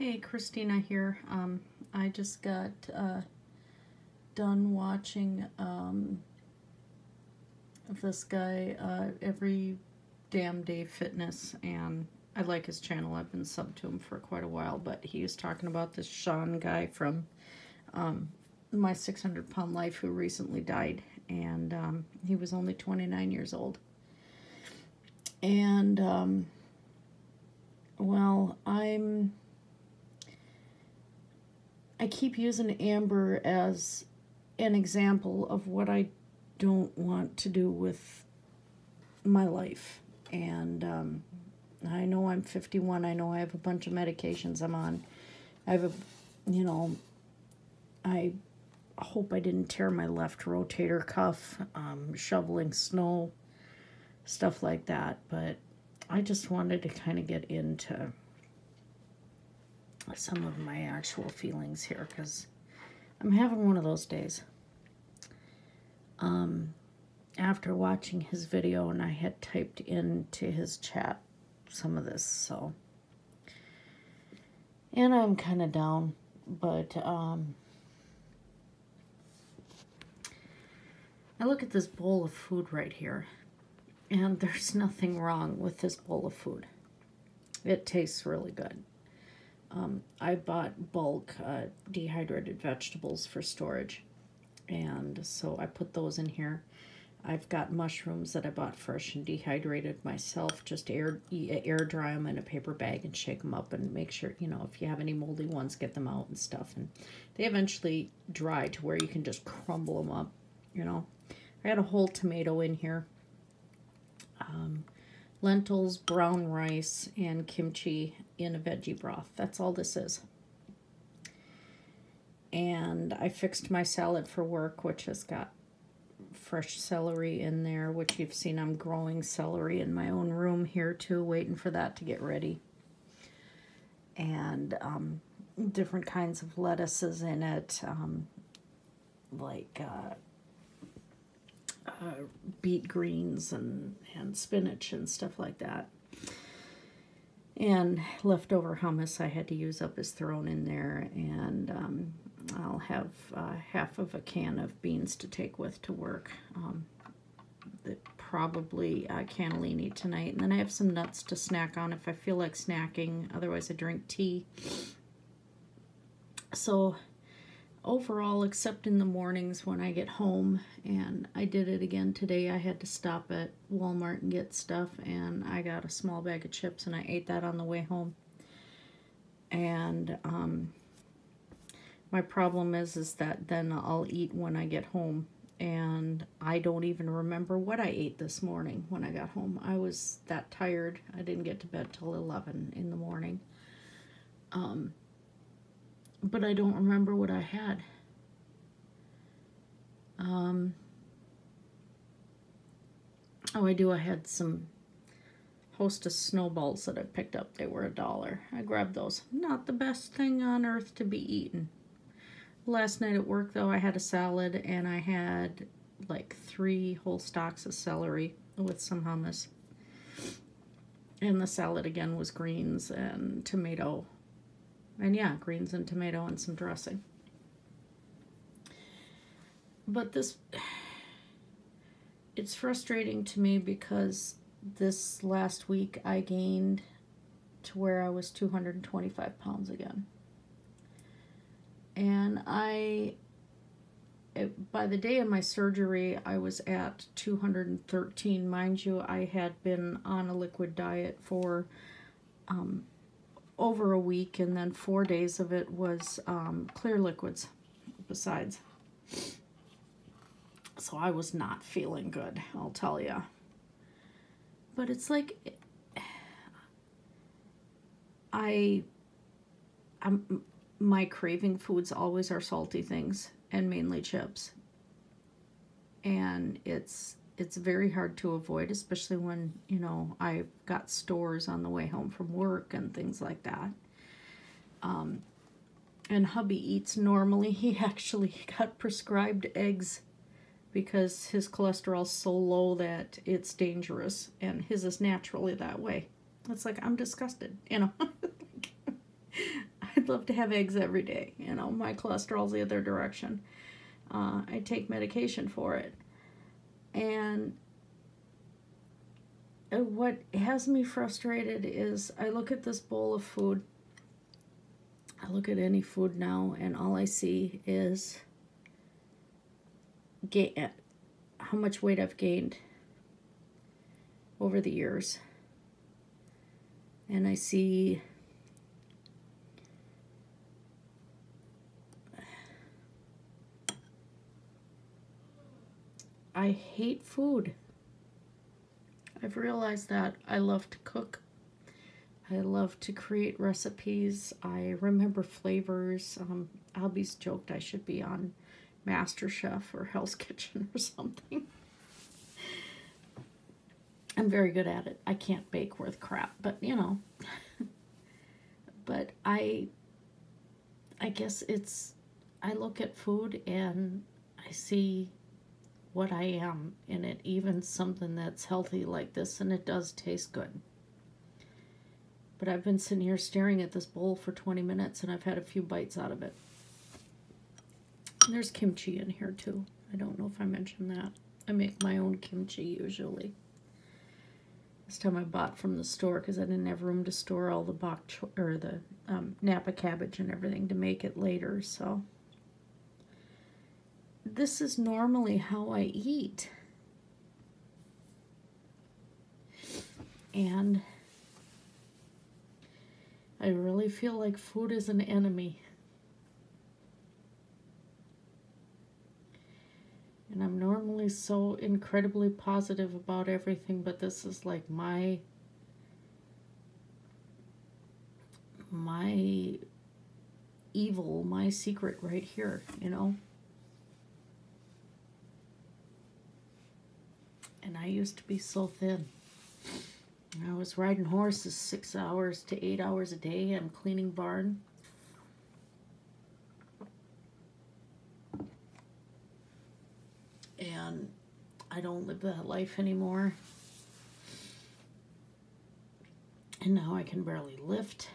Hey, Christina here. I just got done watching this guy, Every Damn Day Fitness, and I like his channel. I've been subbed to him for quite a while, but he was talking about this Sean guy from My 600-Pound Life who recently died, and he was only 29 years old. And, well, I keep using Amber as an example of what I don't want to do with my life. And I know I'm 51. I know I have a bunch of medications I'm on. I have I hope I didn't tear my left rotator cuff, shoveling snow, stuff like that. But I just wanted to kind of get into some of my actual feelings here, because I'm having one of those days. After watching his video, and I had typed into his chat some of this, so, and I'm kind of down, but I look at this bowl of food right here, and there's nothing wrong with this bowl of food. It tastes really good. I bought bulk dehydrated vegetables for storage, and so I put those in here. I've got mushrooms that I bought fresh and dehydrated myself. Just air dry them in a paper bag and shake them up and make sure, if you have any moldy ones, get them out and stuff. And they eventually dry to where you can just crumble them up, I got a whole tomato in here. Lentils, brown rice, and kimchi in a veggie broth. That's all this is. And I fixed my salad for work, which has got fresh celery in there, which you've seen I'm growing celery in my own room here too, waiting for that to get ready. And different kinds of lettuces in it, like beet greens and spinach and stuff like that. And leftover hummus I had to use up is thrown in there, and I'll have half of a can of beans to take with to work. Probably cannellini tonight, and then I have some nuts to snack on if I feel like snacking. Otherwise I drink tea. So overall, except in the mornings when I get home, and I did it again today, I had to stop at Walmart and get stuff, and I got a small bag of chips, and I ate that on the way home. And my problem is that then I'll eat when I get home, and I don't even remember what I ate this morning when I got home. I was that tired. I didn't get to bed till 11 in the morning. But I don't remember what I had. Oh, I do. I had some Hostess snowballs that I picked up. They were $1. I grabbed those. Not the best thing on earth to be eaten. Last night at work, though, I had a salad, and I had like 3 whole stalks of celery with some hummus. And the salad again was greens and tomato. And yeah, greens and tomato and some dressing. But it's frustrating to me because this last week I gained to where I was 225 pounds again. And by the day of my surgery, I was at 213. Mind you, I had been on a liquid diet for over a week, and then 4 days of it was clear liquids besides. So I was not feeling good, I'll tell you. But it's like my craving foods always are salty things, and mainly chips. And it's very hard to avoid, especially when, I've got stores on the way home from work and things like that. And hubby eats normally. He actually got prescribed eggs because his cholesterol's so low that it's dangerous, and his is naturally that way. It's like, I'm disgusted, love to have eggs every day. You know, my cholesterol's the other direction. I take medication for it. And what has me frustrated is I look at this bowl of food. I look at any food now, and all I see is how much weight I've gained over the years. And I see I hate food. I've realized that. I love to cook. I love to create recipes. I remember flavors. Albie's joked I should be on MasterChef or Hell's Kitchen or something. I'm very good at it. I can't bake worth crap, but you know. But I guess I look at food and I see what I am in it, even something that's healthy like this, and it does taste good. But I've been sitting here staring at this bowl for 20 minutes, and I've had a few bites out of it. And there's kimchi in here, too. I don't know if I mentioned that. I make my own kimchi, usually. This time I bought from the store, because I didn't have room to store all the Napa cabbage and everything to make it later, so... This is normally how I eat. And I really feel like food is an enemy. And I'm normally so incredibly positive about everything, but this is like my evil, my secret right here, you know? And I used to be so thin. I was riding horses 6 hours to 8 hours a day and cleaning barn. And I don't live that life anymore. And now I can barely lift.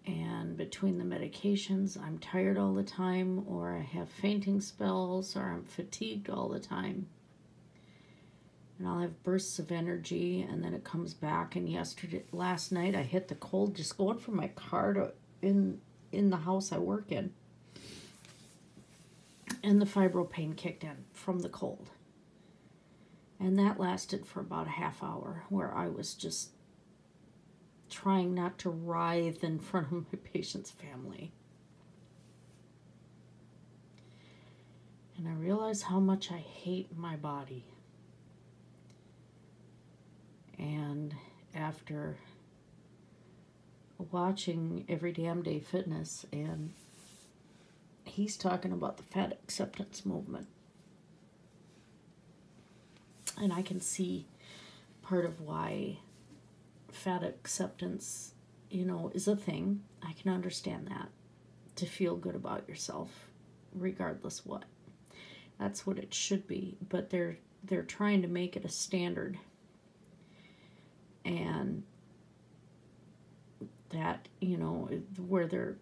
And between the medications, I'm tired all the time, or I have fainting spells, or I'm fatigued all the time. And I'll have bursts of energy, and then it comes back. And last night, I hit the cold just going from my car in the house I work in. And the fibro pain kicked in from the cold. And that lasted for about a half hour, where I was just trying not to writhe in front of my patient's family. And I realized how much I hate my body. And after watching Every Damn Day Fitness, and he's talking about the fat acceptance movement. And I can see part of why fat acceptance, you know, is a thing. I can understand that. To feel good about yourself, regardless what. That's what it should be. But they're trying to make it a standard. And that, you know, where they're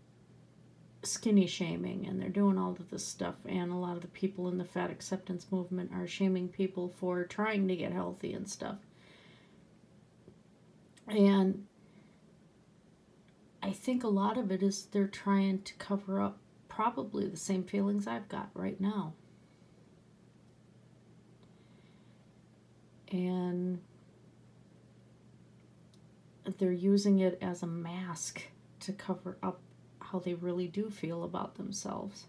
skinny shaming and they're doing all of this stuff, and a lot of the people in the fat acceptance movement are shaming people for trying to get healthy and stuff. And I think a lot of it is they're trying to cover up probably the same feelings I've got right now. And they're using it as a mask to cover up how they really do feel about themselves.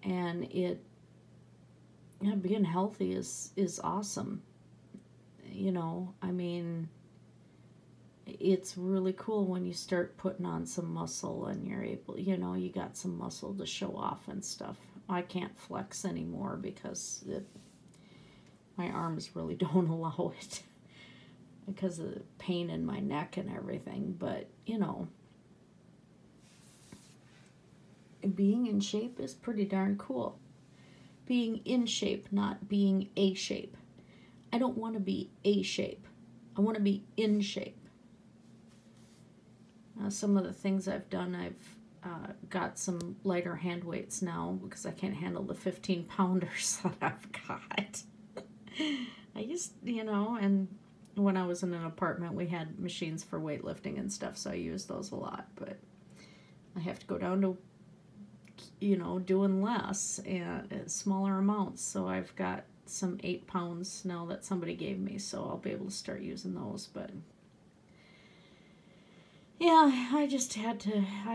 And being healthy is awesome. You know, I mean, it's really cool when you start putting on some muscle and you're able, you know, you got some muscle to show off and stuff. I can't flex anymore because my arms really don't allow it because of the pain in my neck and everything. But, you know, being in shape is pretty darn cool. Being in shape, not being a shape. I don't want to be a shape. I want to be in shape. Some of the things I've done, I've got some lighter hand weights now because I can't handle the 15-pounders that I've got. I used, and when I was in an apartment, we had machines for weightlifting and stuff, so I used those a lot, but I have to go down to, doing less and smaller amounts, so I've got some 8 pounds now that somebody gave me, so I'll be able to start using those, but yeah, I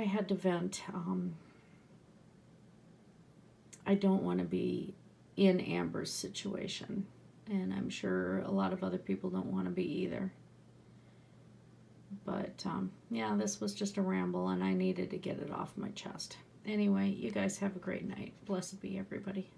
had to vent. I don't want to be in Amber's situation, and I'm sure a lot of other people don't want to be either. But yeah, this was just a ramble, and I needed to get it off my chest. Anyway, you guys have a great night. Blessed be everybody.